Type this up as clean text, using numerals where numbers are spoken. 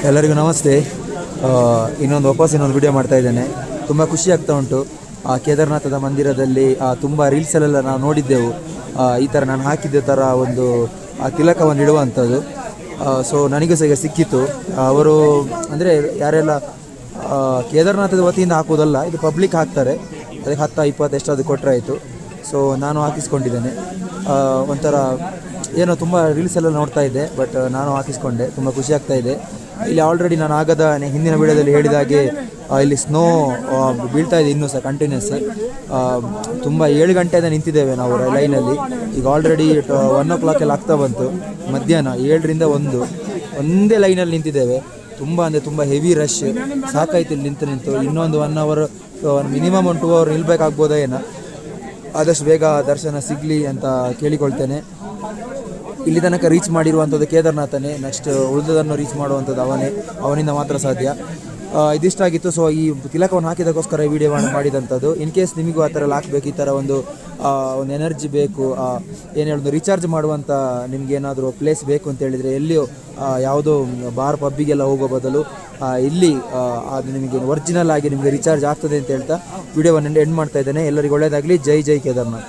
ಎಲ್ಲರಿಗೂ ನಮಸ್ತೆ. ಇನ್ನೊಂದು ವಿಡಿಯೋ ಮಾಡ್ತಾ ಇದ್ದೇನೆ. ತುಂಬ ಖುಷಿ ಆಗ್ತಾ ಉಂಟು. ಕೇದಾರನಾಥದ ಮಂದಿರದಲ್ಲಿ ತುಂಬ ರೀಲ್ಸಲ್ಲೆಲ್ಲ ನಾವು ನೋಡಿದ್ದೆವು. ಈ ಥರ ನಾನು ಹಾಕಿದ್ದ ಥರ ಒಂದು ತಿಲಕವನ್ನು ಇಡುವಂಥದ್ದು. ಸೊ ನನಗೂ ಸಹ ಈಗ ಸಿಕ್ಕಿತ್ತು. ಅವರು ಅಂದರೆ ಯಾರೆಲ್ಲ ಕೇದಾರನಾಥದ ವತಿಯಿಂದ ಹಾಕೋದಲ್ಲ, ಇದು ಪಬ್ಲಿಕ್ ಹಾಕ್ತಾರೆ. ಅದಕ್ಕೆ 10-20 ಎಷ್ಟಾದರೂ ಕೊಟ್ಟರೆ ಆಯಿತು. ಸೊ ನಾನು ಹಾಕಿಸ್ಕೊಂಡಿದ್ದೇನೆ. ಒಂಥರ ಏನೋ ತುಂಬ ರೀಲ್ಸೆಲ್ಲ ನೋಡ್ತಾ ಇದ್ದೆ, ಬಟ್ ನಾನು ಹಾಕಿಸ್ಕೊಂಡೆ. ತುಂಬ ಖುಷಿ ಆಗ್ತಾ ಇದೆ. ಇಲ್ಲಿ ಆಲ್ರೆಡಿ ನಾನು ಹಿಂದಿನ ವಿಡಿಯೋದಲ್ಲಿ ಹೇಳಿದ ಹಾಗೆ ಇಲ್ಲಿ ಸ್ನೋ ಬೀಳ್ತಾ ಇದೆ ಇನ್ನೂ ಸಹ ಕಂಟಿನ್ಯೂಸ್. ತುಂಬ 7 ಗಂಟೆಯಿಂದ ನಿಂತಿದ್ದೇವೆ ನಾವು ಲೈನಲ್ಲಿ. ಈಗ ಆಲ್ರೆಡಿ 1 o'clock ಎಲ್ಲ ಆಗ್ತಾ ಬಂತು. ಮಧ್ಯಾಹ್ನ 7ರಿಂದ 1 ಒಂದೇ ಲೈನಲ್ಲಿ ನಿಂತಿದ್ದೇವೆ. ತುಂಬ ಅಂದರೆ ತುಂಬ ಹೆವಿ ರಶ್. ಸಾಕಾಯ್ತು ಇಲ್ಲಿ ನಿಂತು. ಇನ್ನೊಂದು 1 hour ಮಿನಿಮಮ್ 1 2 hour ನಿಲ್ಬೇಕಾಗ್ಬೋದಾ ಏನೋ. ಆದಷ್ಟು ಬೇಗ ದರ್ಶನ ಸಿಗಲಿ ಅಂತ ಕೇಳಿಕೊಳ್ತೇನೆ. ಇಲ್ಲಿ ತನಕ ರೀಚ್ ಮಾಡಿರುವಂಥದ್ದು ಕೇದಾರನಾಥನೇ. ನೆಕ್ಸ್ಟ್ ಉಳಿದದನ್ನು ರೀಚ್ ಮಾಡುವಂಥದ್ದು ಅವನಿಂದ ಮಾತ್ರ ಸಾಧ್ಯ. ಇದಿಷ್ಟಾಗಿತ್ತು. ಸೊ ಈ ತಿಲಕವನ್ನು ಹಾಕಿದಕ್ಕೋಸ್ಕರ ಈ ವಿಡಿಯೋ ಮಾಡಿದಂಥದ್ದು. ಇನ್ ಕೇಸ್ ನಿಮಗೂ ಆ ಥರ ಎಲ್ಲ ಹಾಕಬೇಕು, ಈ ಥರ ಒಂದು ಎನರ್ಜಿ ಬೇಕು, ಏನು ಹೇಳೋದು, ರೀಚಾರ್ಜ್ ಮಾಡುವಂಥ ನಿಮ್ಗೆ ಏನಾದರೂ ಪ್ಲೇಸ್ ಬೇಕು ಅಂತ ಹೇಳಿದರೆ ಎಲ್ಲಿಯೋ ಯಾವುದೋ ಬಾರ್ ಪಬ್ಬಿಗೆಲ್ಲ ಹೋಗೋ ಬದಲು ಇಲ್ಲಿ ಅದು ನಿಮಗೆ ಒರಿಜಿನಲ್ ಆಗಿ ನಿಮಗೆ ರೀಚಾರ್ಜ್ ಆಗ್ತದೆ ಅಂತ ಹೇಳ್ತಾ ವಿಡಿಯೋವನ್ನು ಎಂಡ್ ಮಾಡ್ತಾ ಇದ್ದೇನೆ. ಎಲ್ಲರಿಗೂ ಒಳ್ಳೆಯದಾಗಲಿ. ಜೈ ಜೈ ಕೇದಾರನಾಥ್.